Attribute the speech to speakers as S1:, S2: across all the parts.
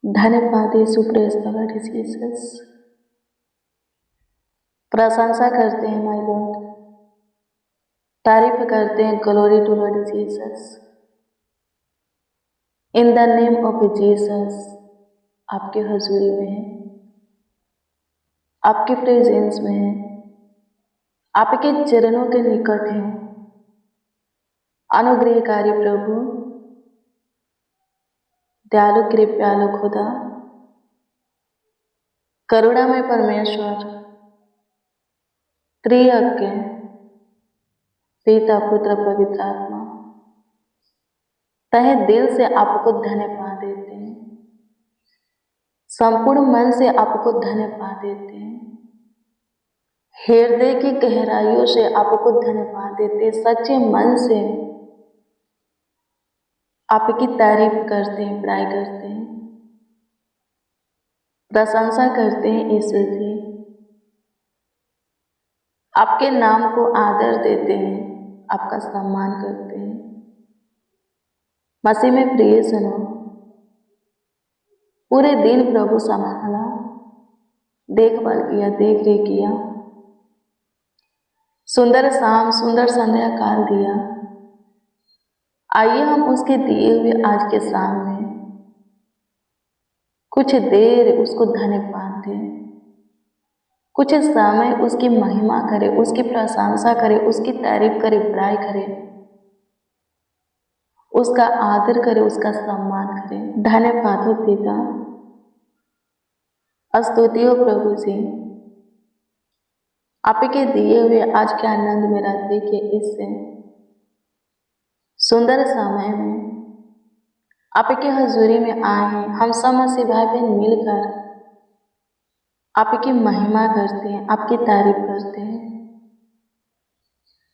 S1: धन्यवाद Yeshu, praise the lord Jesus. प्रशंसा करते हैं माय लॉर्ड, तारीफ करते हैं, glory to lord Jesus. In the name of Jesus आपके हजूरी में है, आपके प्रेजेंस में है, आपके चरणों के निकट है। अनुग्रहकारी प्रभु, दयालु कृपालु खुदा, करुणामय परमेश्वर, त्रियज्ञ पिता पुत्र पवित्र आत्मा, तहे दिल से आपको धन्यवाद देते हैं, संपूर्ण मन से आपको धन्यवाद देते हैं, हृदय की गहराइयों से आपको धन्यवाद देते हैं, सच्चे मन से आपकी तारीफ करते हैं, बड़ाई करते हैं, प्रशंसा करते हैं। यीशु जी, आपके नाम को आदर देते हैं, आपका सम्मान करते हैं। मसीह में प्रिय सुनो, पूरे दिन प्रभु संभाला, देखभाल किया, देख रेख किया, सुंदर शाम सुंदर संध्या काल दिया। आइए हम उसके दिए हुए आज के सामने कुछ देर उसको धन्यवाद दें, कुछ समय उसकी महिमा करें, उसकी प्रशंसा करें, उसकी तारीफ करें, बड़ाई करें, उसका आदर करें, उसका सम्मान करें। धन्यवाद हो पिता, स्तुति हो प्रभु जी, आपके दिए हुए आज के आनंद में रात्रि के इससे सुंदर समय में आपके हजूरी में आए हैं। हम सब मसीह भाई बहन मिलकर आपकी महिमा करते हैं, आपकी तारीफ करते हैं,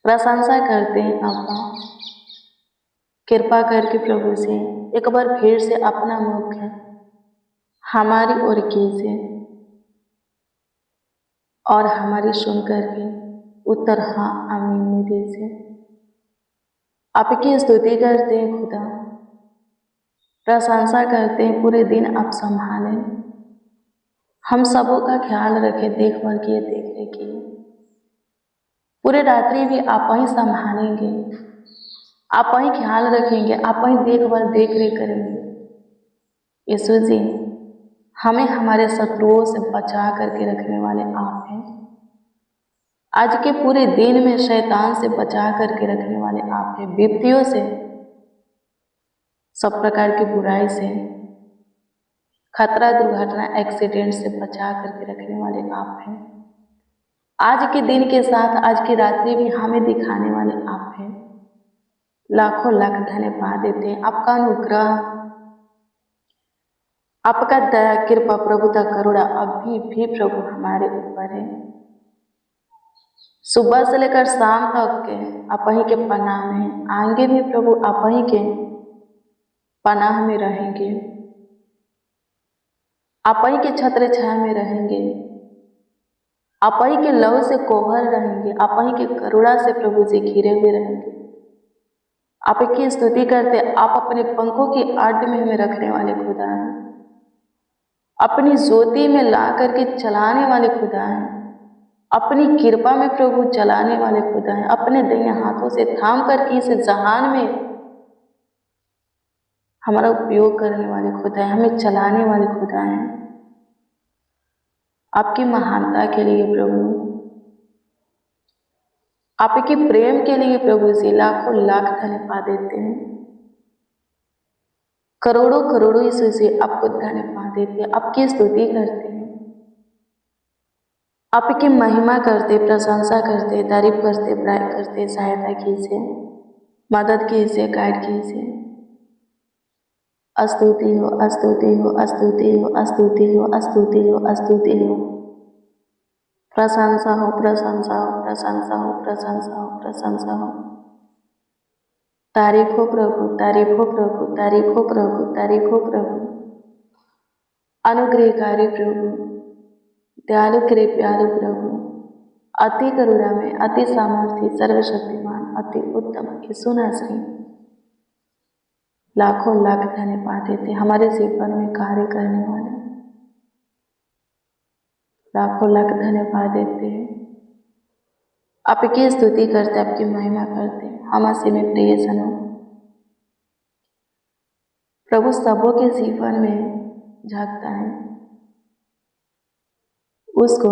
S1: प्रशंसा करते हैं। आपका कृपा करके प्रभु से एक बार फिर से अपना मुख हमारी ओर कीजिए और हमारी सुन करके उत्तर हाँ आमीन में दीजिए। आपकी स्तुति करते हैं खुदा, प्रशंसा करते हैं। पूरे दिन आप संभालें, हम सबों का ख्याल रखें, देखभाल किए, देख रेख किए। पूरे रात्रि भी आप ही संभालेंगे, आप ही ख्याल रखेंगे, आप ही देखभाल देख रेख करेंगे। यीशु जी, हमें हमारे शत्रुओं से बचा करके रखने वाले आप हैं। आज के पूरे दिन में शैतान से बचा करके रखने वाले आप हैं, विपत्तियों से, सब प्रकार की बुराई से, खतरा दुर्घटना एक्सीडेंट से बचा करके रखने वाले आप हैं। आज के दिन के साथ आज की रात्रि भी हमें दिखाने वाले आप हैं। लाखों लाख धन्यवाद देते हैं। आपका अनुग्रह, आपका दया, कृपा, प्रभुता, करुणा अभी भी प्रभु हमारे ऊपर है। सुबह से लेकर शाम तक के आप ही के पनाह में, आगे भी प्रभु आप ही के पनाह में रहेंगे, आप ही के छत्र छाया में रहेंगे, आप ही के लहू से कोहर रहेंगे, आप ही के करुणा से प्रभु जी घिरे हुए रहेंगे। आपकी स्तुति करते, आप अपने पंखों की आड़ में हमें रखने वाले खुदा हैं, अपनी ज्योति में ला करके चलाने वाले खुदा हैं, अपनी कृपा में प्रभु चलाने वाले खुदा हैं, अपने दाहिने हाथों से थाम करके इस जहान में हमारा उपयोग करने वाले खुदा हैं, हमें चलाने वाले खुदा हैं। आपकी महानता के लिए प्रभु, आपके प्रेम के लिए प्रभु जी लाखों लाख धन्यवाद देते हैं। करोड़ों करोड़ों यीशु से आपको धन्यवाद देते हैं, आपकी स्तुति करते हैं, आपकी महिमा करते, प्रशंसा करते, तारीफ करते, बड़ाई करते। सहायता कीजिए, मदद कीजिए, गाइड कीजिए। स्तुति हो, स्तुति हो, स्तुति हो, स्तुति हो, स्तुति हो, स्तुति हो, प्रशंसा हो, प्रशंसा हो, प्रशंसा हो, प्रशंसा हो, प्रशंसा हो। तारीफ हो प्रभु, तारीफ हो प्रभु, तारीफ हो प्रभु, तारीफ हो प्रभु। अनुग्रहकारी प्रभु, दयालु कृपालु प्रभु, अति करुणा में, अति सामर्थ्य, सर्वशक्तिमान, अति उत्तम यीशु नासरी, लाखों लाख धन्यवाद देते हमारे जीवन में कार्य करने वाले, लाखों लाख धन्यवाद देते हैं। आपकी स्तुति करते, आपकी महिमा करते। हम आसी में प्रियजनों, प्रभु सबों के जीवन में झांकता है, उसको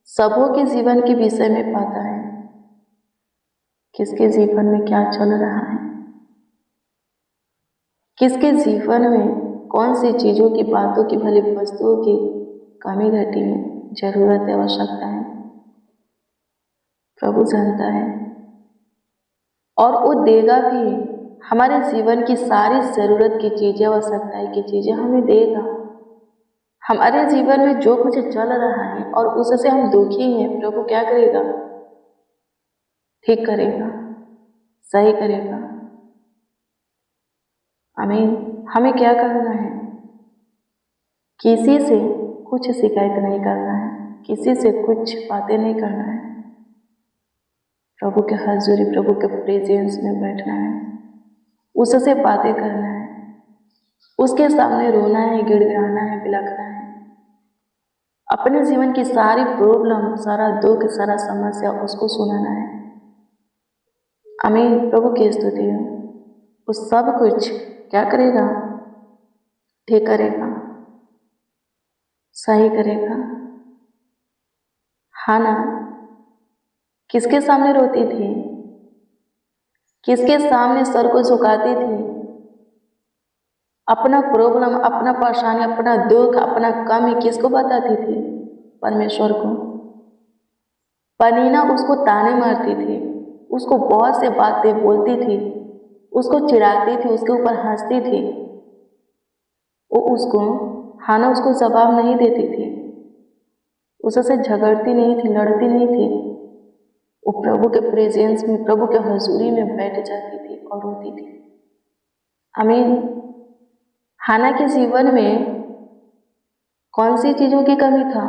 S1: सबों के जीवन के विषय में पता है, किसके जीवन में क्या चल रहा है, किसके जीवन में कौन सी चीजों की, बातों की, भली वस्तुओं की कमी घटी है, जरूरत है, आवश्यकता है, प्रभु जानता है। और वो देगा भी। हमारे जीवन की सारी जरूरत की चीजें, आवश्यकता की चीजें हमें देगा। हमारे जीवन में जो कुछ चल रहा है और उससे हम दुखी हैं, प्रभु क्या करेगा? ठीक करेगा, सही करेगा। आमीन। हमें क्या करना है? किसी से कुछ शिकायत नहीं करना है, किसी से कुछ बातें नहीं करना है। प्रभु के हजूरी, प्रभु के प्रेजेंस में बैठना है, उससे बातें करना है, उसके सामने रोना है, गिड़गिड़ाना है, बिलखना है। अपने जीवन की सारी प्रॉब्लम, सारा दुख, सारा समस्या उसको सुनाना है। आमीन। प्रभु की स्तुति है। वो सब कुछ क्या करेगा? ठीक करेगा, सही करेगा। हाना किसके सामने रोती थी? किसके सामने सर को झुकाती थी? अपना प्रॉब्लम, अपना परेशानी, अपना दुख, अपना कमी किसको बताती थी? परमेश्वर को। पनीना उसको ताने मारती थी, उसको बहुत से बातें बोलती थी, उसको चिढ़ाती थी, उसके ऊपर हंसती थी। हाना उसको जवाब नहीं देती थी, उससे झगड़ती नहीं थी, लड़ती नहीं थी। वो प्रभु के प्रेजेंस में, प्रभु के हजूरी में बैठ जाती थी और रोती थी। आमीन। हाना के जीवन में कौन सी चीजों की कमी था?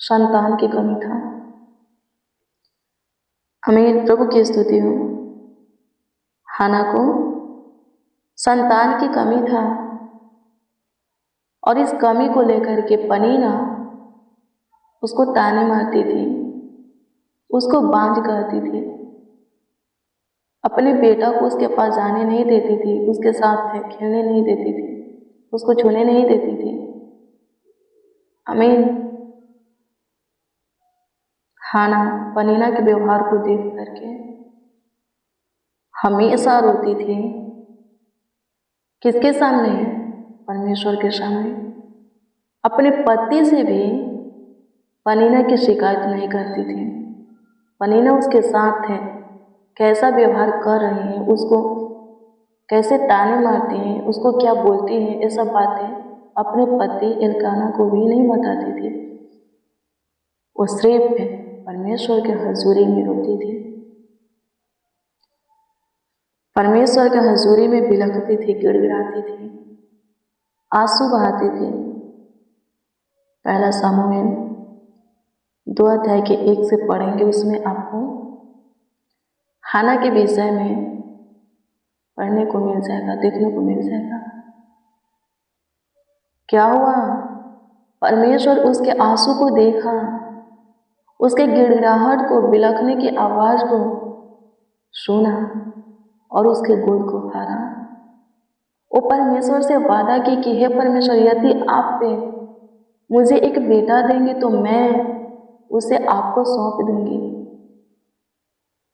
S1: संतान की कमी था। आमीन। प्रभु की स्तुति हो। हाना को संतान की कमी था और इस कमी को लेकर के पनीना उसको ताने मारती थी, उसको बांझ करती थी, अपने बेटा को उसके पास जाने नहीं देती थी, उसके साथ खेलने नहीं देती थी, उसको छूने नहीं देती थी। आमीन। हाना पनीना के व्यवहार को देख करके हमेशा रोती थी। किसके सामने? परमेश्वर के सामने। अपने पति से भी पनीना की शिकायत नहीं करती थी। पनीना उसके साथ है, कैसा व्यवहार कर रही है, उसको कैसे ताने मारती हैं, उसको क्या बोलती हैं, ये सब बातें अपने पति एल्काना को भी नहीं बताती थी। वो सिर्फ परमेश्वर के हजूरी में रोती थी, परमेश्वर के हजूरी में बिलखती थी, गिड़गिड़ाती थी, आंसू बहाती थी। पहला सामुएल 2 अध्याय के 1 से पढ़ेंगे, उसमें आपको हाना के विषय में पढ़ने को मिल जाएगा, देखने को मिल जाएगा। क्या हुआ? परमेश्वर उसके आंसू को देखा, उसके गिड़गिड़ाहट को, बिलखने की आवाज को सुना और उसके गोद को फाड़ा। वो परमेश्वर से वादा की कि हे परमेश्वर, यदि आप पे मुझे एक बेटा देंगे तो मैं उसे आपको सौंप दूंगी।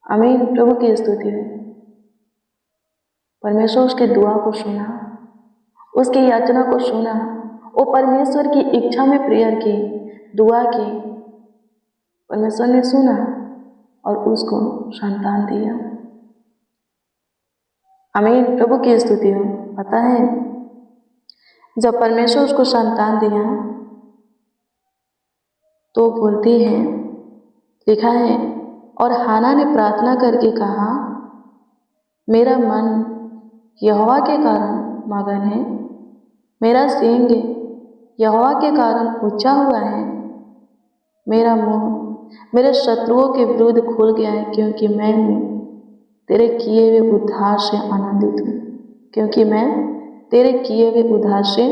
S1: आमीन। प्रभु की स्तुति है। परमेश्वर उसके दुआ को सुना, उसकी याचना को सुना। वो परमेश्वर की इच्छा में प्रेयर की, दुआ की, परमेश्वर ने सुना और उसको संतान दिया। आमीन। प्रभु की स्तुति हो। पता है, जब परमेश्वर उसको संतान दिया तो बोलती है, लिखा है, और हाना ने प्रार्थना करके कहा, मेरा मन यहोवा के कारण मगन है, मेरा सींग यहोवा के कारण ऊंचा हुआ है, मेरा मुंह मेरे शत्रुओं के विरुद्ध खुल गया है, क्योंकि मैं तेरे किए हुए उद्धार से आनंदित हूँ। क्योंकि मैं तेरे किए हुए उद्धार से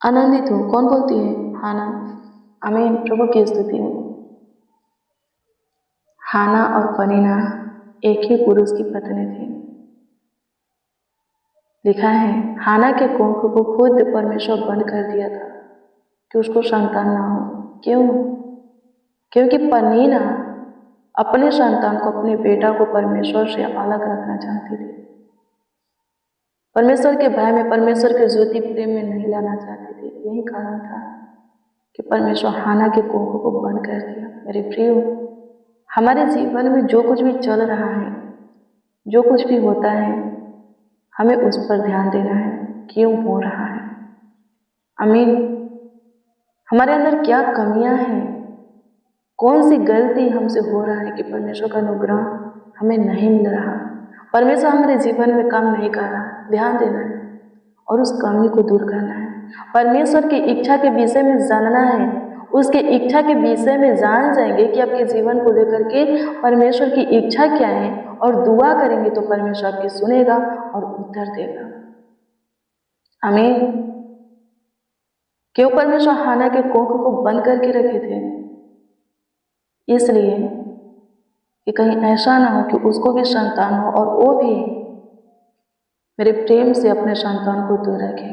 S1: आनंदित हूँ। कौन बोलती है? हाना। आमीन। प्रभु की स्तुति हो। हाना और पनीना एक ही पुरुष की पत्नी थी। लिखा है हाना के कोख को खुद परमेश्वर बंद कर दिया था कि उसको संतान ना हो। क्यों? क्योंकि पनीना अपने संतान को, अपने बेटा को परमेश्वर से अलग रखना चाहती थी। परमेश्वर के भय में, परमेश्वर के ज्योति प्रेम में नहीं लाना चाहती थी। यही कारण था कि परमेश्वर हाना के कोख को बंद कर दिया। मेरे प्रियो, हमारे जीवन में जो कुछ भी चल रहा है, जो कुछ भी होता है, हमें उस पर ध्यान देना है, क्यों हो रहा है। आमीन। हमारे अंदर क्या कमियां हैं, कौन सी गलती हमसे हो रहा है कि परमेश्वर का अनुग्रह हमें नहीं मिल रहा, परमेश्वर हमारे जीवन में काम नहीं कर रहा। ध्यान देना है और उस कमी को दूर करना है। परमेश्वर की इच्छा के विषय में जानना है। उसके इच्छा के विषय में जान जाएंगे कि आपके जीवन को लेकर के परमेश्वर की इच्छा क्या है, और दुआ करेंगे तो परमेश्वर आपकी सुनेगा और उत्तर देगा। आमीन। क्यों परमेश्वर हाना के कोख को बंद करके रखे थे? इसलिए कि कहीं ऐसा ना हो कि उसको भी संतान हो और वो भी मेरे प्रेम से अपने संतान को दूर रखे।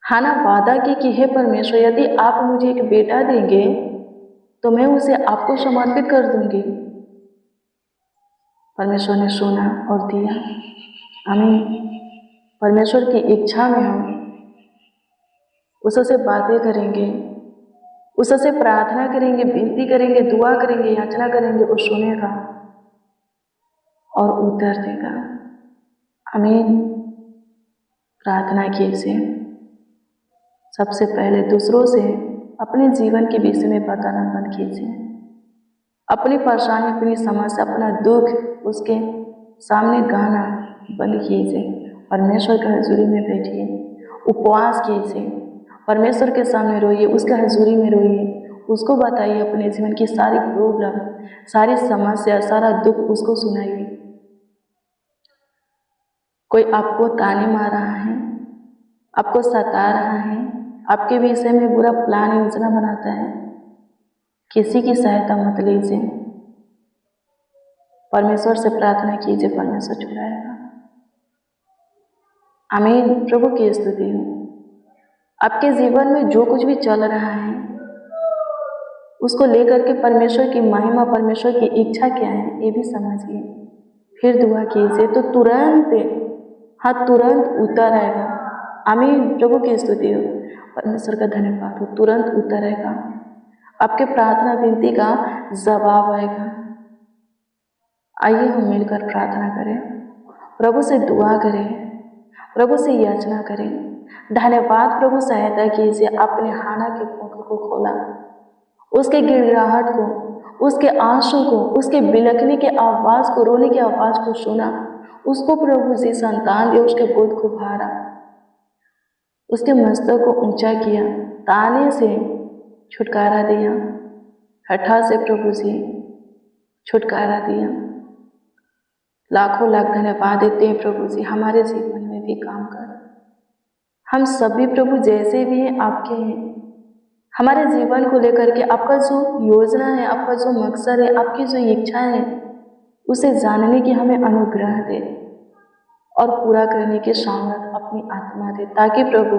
S1: हाना वादा की कि हे परमेश्वर, यदि आप मुझे एक बेटा देंगे तो मैं उसे आपको समर्पित कर दूंगी। परमेश्वर ने सुना और दिया। आमीन। परमेश्वर की इच्छा में हम उससे बातें करेंगे, उससे प्रार्थना करेंगे, विनती करेंगे, दुआ करेंगे, याचना करेंगे, वो सुनेगा और उत्तर देगा। आमीन। प्रार्थना कीजिए। सबसे पहले दूसरों से अपने जीवन के विषय में बताना बंद कीजिए। अपनी परेशानी, अपनी समस्या, अपना दुख उसके सामने गाना बंद कीजिए। परमेश्वर की हजूरी में बैठिए, उपवास कीजिए, परमेश्वर के सामने रोइए, उसके हजूरी में रोइए, उसको बताइए अपने जीवन की सारी प्रॉब्लम, सारी समस्या, सारा दुख उसको सुनाइए। कोई आपको ताने मार रहा है, आपको सता रहा है, आपके विषय में बुरा प्लान योजना बनाता है, किसी की सहायता मत लीजिए। परमेश्वर से प्रार्थना कीजिए, परमेश्वर छुड़ाएगा। आमीन। प्रभु की स्तुति हो। आपके जीवन में जो कुछ भी चल रहा है उसको लेकर के परमेश्वर की महिमा, परमेश्वर की इच्छा क्या है ये भी समझिए, फिर दुआ कीजिए तो तुरंत उत्तर आएगा। आमीन। प्रभु की स्तुति हो। परमेश्वर का धन्यवाद हो। तुरंत उत्तर आएगा, आपके प्रार्थना विनती का जवाब आएगा। आइए हम मिलकर प्रार्थना करें, प्रभु से दुआ करें, प्रभु से याचना करें। धन्यवाद प्रभु, सहायता कीजिए। आपने हाना के कोख को खोला, उसके गिड़गिड़ाहट को, उसके आंसू को, उसके बिलखने के आवाज को, रोने की आवाज को सुना। उसको प्रभु जी संतान दिया, उसके गोद को भरा, उसके मस्तक को ऊंचा किया, ताने से छुटकारा दिया, हठा से प्रभु जी छुटकारा दिया। लाखों लाख धन्यवाद देते हैं प्रभु जी। हमारे जीवन में भी काम कर। हम सभी प्रभु जैसे भी हैं आपके हैं। हमारे जीवन को लेकर के आपका जो योजना है, आपका जो मकसद है, आपकी जो इच्छा है, उसे जानने की हमें अनुग्रह दे और पूरा करने के सामर्थ अपनी आत्मा दे, ताकि प्रभु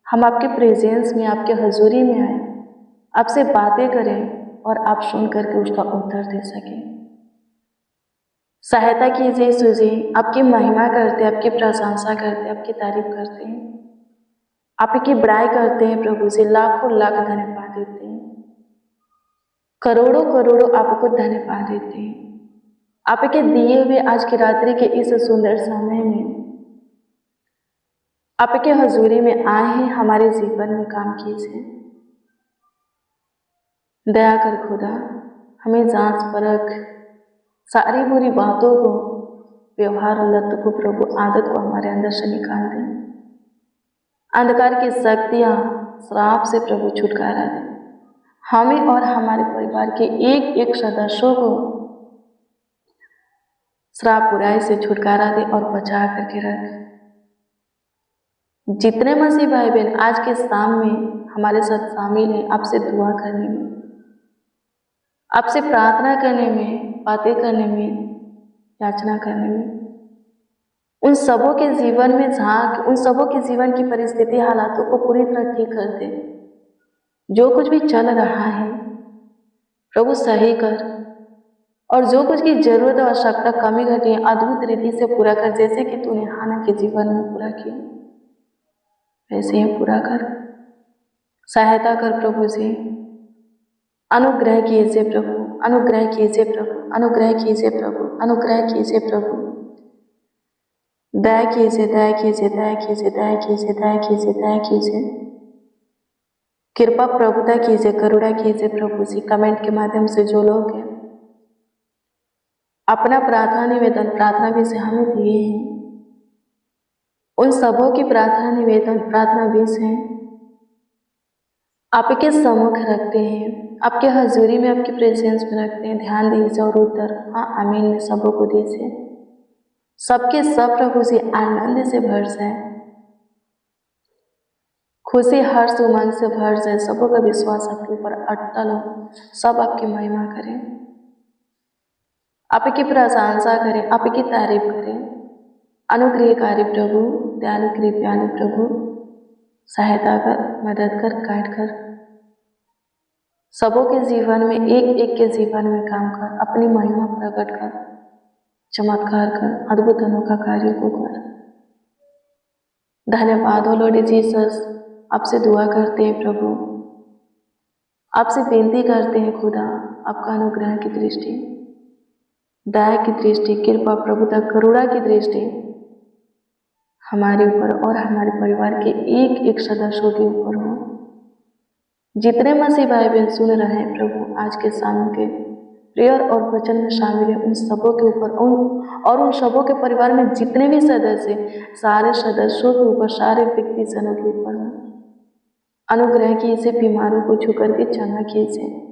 S1: हम आपके प्रेजेंस में, आपके हजूरी में आए, आपसे बातें करें और आप सुन करके उसका उत्तर दे सकें। सहायता कीजिए यीशु जी। आपकी महिमा करते हैं, आपकी प्रशंसा करते हैं, आपकी तारीफ करते हैं, आपकी बड़ाई करते हैं प्रभु जी। लाखों लाख धन्यवाद देते हैं, करोड़ों करोड़ों आपको धन्यवाद देते हैं। आपके दिए हुए आज की रात्रि के इस सुंदर समय में आपके हजूरी में आए हैं। हमारे जीवन में काम कीजिए। दया कर खुदा, हमें जांच परख सारी बुरी बातों को, व्यवहार लत को, प्रभु आदत को हमारे अंदर से निकाल दें। अंधकार की शक्तियां, श्राप से प्रभु छुटकारा दें। हमें और हमारे परिवार के एक एक सदस्यों को श्राप बुराई से छुटकारा दे और बचा करके रख। जितने मसीह भाई बहन आज के शाम में हमारे साथ शामिल हैं, आपसे दुआ करने में, आपसे प्रार्थना करने में, बातें करने में, याचना करने में, उन सबों के जीवन में झांक, उन सबों के जीवन की परिस्थिति हालातों को पूरी तरह ठीक कर दे। जो कुछ भी चल रहा है प्रभु सही कर, और जो कुछ की जरूरत और आवश्यकता कमी घटी है अद्भुत रीति से पूरा कर, जैसे कि तूने हाना के जीवन में पूरा किया वैसे ही पूरा कर। सहायता कर प्रभु जी, अनुग्रह कीजिए प्रभु, अनुग्रह कीजिए प्रभु, अनुग्रह कीजिए प्रभु, अनुग्रह कीजिए प्रभु, दया कीजिए, दया कीजिए, दया कीजिए, दया कीजिए, दया कीजिए, दया कीजिए, कृपा प्रभुता कीजिए, करुणा कीजिए प्रभु जी। कमेंट के माध्यम से जो लोग हैं अपना प्रार्थना निवेदन प्रार्थना विषय हमें दिए हैं, उन सबों की प्रार्थना निवेदन प्रार्थना विषय आपके सम्मुख रखते हैं, आपके हजूरी में, आपकी प्रेजेंस में रखते हैं। ध्यान दीजिए और उत्तर हाँ आमीन में सबों को दीजिए। सबके सब प्रभु जी आनंद से भर जाए, खुशी हर्ष उमंग से भर जाए। सबों का विश्वास आपके ऊपर अटल हो, सब आपकी महिमा करें, आपकी प्रशंसा करें, आपकी तारीफ करें। अनुग्रहकारी प्रभु, दयालु कृपालु प्रभु, सहायता कर, मदद कर, गाइड कर। सबों के जीवन में, एक एक के जीवन में काम कर, अपनी महिमा प्रकट कर, चमत्कार कर, अद्भुत अनोखा कार्यों को कर। धन्यवाद हो लॉर्ड जीसस, आपसे दुआ करते हैं प्रभु, आपसे विनती करते हैं खुदा, आपका अनुग्रह की दृष्टि, दया की दृष्टि, कृपा प्रभुता, करुणा की दृष्टि हमारे ऊपर और हमारे परिवार के एक एक सदस्यों के ऊपर हो। जितने मसीह भाई बहन सुन रहे हैं प्रभु आज के शाम के प्रेयर और वचन में शामिल है, उन सबों के ऊपर उन सबों के परिवार में जितने भी सदस्य, सारे सदस्यों के ऊपर, सारे व्यक्ति जनों के ऊपर हो। अनुग्रह कीजिए, बीमारों को छू करके चंगा कीजिए,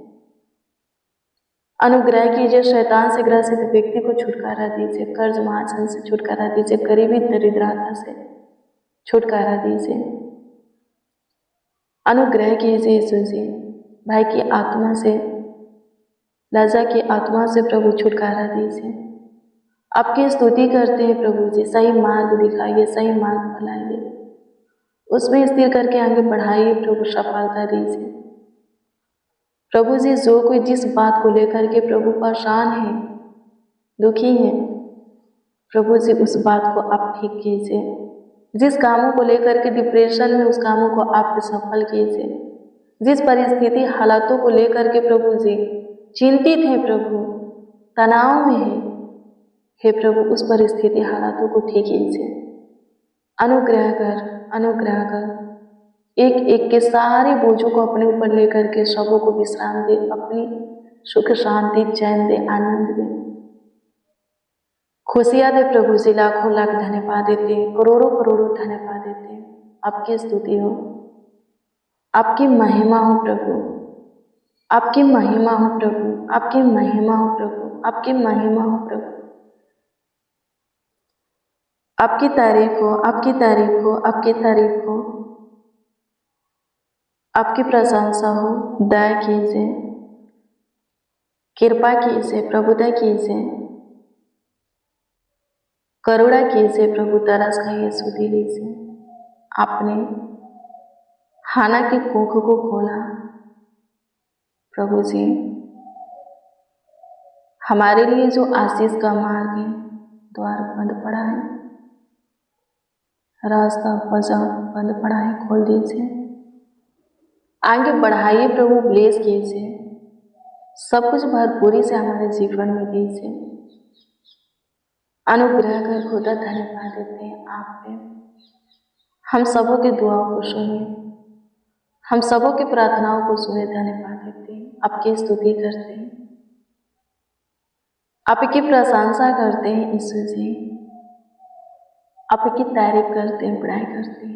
S1: अनुग्रह कीजिए, शैतान से ग्रसित व्यक्ति को छुटकारा दीजिए, कर्ज महाजन से छुटकारा दीजिए, गरीबी दरिद्रता से छुटकारा दीजिए। अनुग्रह कीजिए यीशु जी, भाई की आत्मा से, लज्जा की आत्मा से प्रभु छुटकारा दीजिए। आपकी स्तुति करते हैं प्रभु जी, सही मार्ग दिखाइए, सही मार्ग फैलाइए, उसमें स्थिर करके आगे बढ़ाइए प्रभु, सफलता दीजिए प्रभु जी। जो कोई जिस बात को लेकर के प्रभु परेशान है, दुखी है प्रभु जी, उस बात को आप ठीक कीजिए। जिस कामों को लेकर के डिप्रेशन में, उस कामों को आप सफल कीजिए। जिस परिस्थिति हालातों को लेकर के प्रभु जी चिंतित है प्रभु, तनाव में है, हे प्रभु उस परिस्थिति हालातों को ठीक कीजिए। अनुग्रह कर, अनुग्रह कर, एक एक के सारे बोझों को अपने ऊपर लेकर के सबों को विश्राम दे, अपनी सुख शांति चैन दे, आनंद दे, खुशियां दे प्रभु जी। लाखों लाख धन्यवाद देते हैं, करोड़ों करोड़ों धन्यवाद देते हैं। आपकी स्तुति हो, आपकी महिमा हो प्रभु, आपकी महिमा हो प्रभु, आपकी महिमा हो प्रभु, आपकी महिमा हो प्रभु। आपकी तारीफ हो, आपकी तारीफ हो, आपकी तारीफ हो, आपकी प्रशंसा हो। दया कीजिए, कृपा कीजिए, प्रभुता कीजिए, करुणा कीजिए प्रभु, तरस खाइए, सुधी लीजिए। आपने हाना की कोख को खोला प्रभु जी, हमारे लिए जो आशीष का मार्ग है, द्वार बंद पड़ा है, रास्ता बंद पड़ा है, खोल दीजिए, आगे बढ़ाइए प्रभु, ब्लेस कीजिए, सब कुछ भरपूरी से हमारे जीवन में दीजिए। अनुग्रह कर खुदा, धन्यवाद देते हैं आप पे, हम सबों के दुआओं को सुने, हम सबों की प्रार्थनाओं को सुने, धन्यवाद देते हैं, आपकी स्तुति करते हैं, आपकी प्रशंसा करते हैं यीशु जी, आपकी तारीफ करते हैं, बड़ाई करते हैं।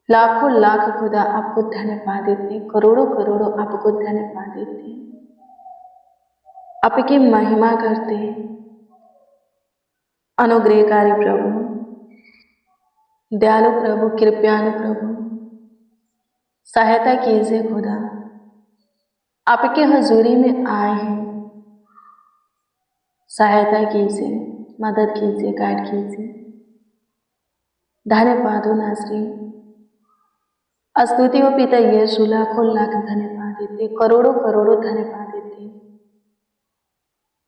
S1: लाखों लाख खुदा आपको धन्यवाद देते हैं, करोड़ों करोड़ों आपको धन्यवाद देते हैं, आपकी महिमा करते हैं, अनुग्रहकारी प्रभु, दयालु प्रभु, कृपयालु प्रभु, सहायता कीजिए खुदा। आपके हजूरी में आए हैं, सहायता कीजिए, मदद कीजिए, गाइड कीजिए। धन्यवाद हो नाज़रीन। स्तुति हो पिता यीशु, लाखों लाख धन्यवाद देते, करोड़ों करोड़ों धन्यवाद देते,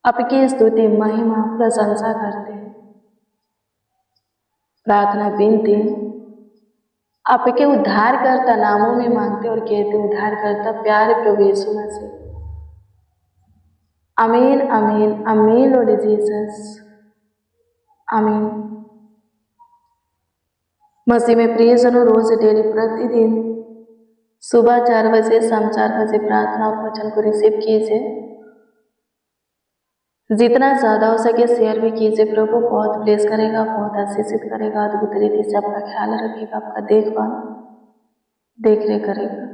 S1: आपकी स्तुति महिमा प्रशंसा करते हैं। प्रार्थना विनती आपके उद्धारकर्ता नामों में मांगते और कहते, उद्धारकर्ता प्यारे प्रभु यीशु मसीह। आमीन आमीन आमीन लॉर्ड जीसस, आमीन। मसीह में प्रियजनों, रोज डेली प्रतिदिन सुबह 4 बजे, शाम 4 बजे प्रार्थना और वचन को रिसीव कीजिए। जितना ज़्यादा हो सके शेयर भी कीजिए। प्रभु बहुत ब्लेस करेगा, बहुत आशीषित करेगा, अद्भुत रीति से आपका ख्याल रखेगा, आपका देखभाल देख रेख करेगा।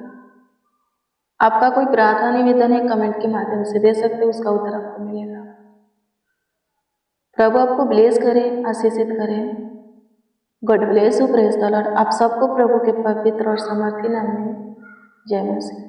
S1: आपका कोई प्रार्थना निवेदन है, कमेंट के माध्यम से दे सकते हो, उसका उत्तर आपको मिलेगा। प्रभु आपको ब्लेस करे, आशीषित करे। God bless you, praise the Lord. आप सबको प्रभु के पवित्र और समर्थी नाम में जय मसीह।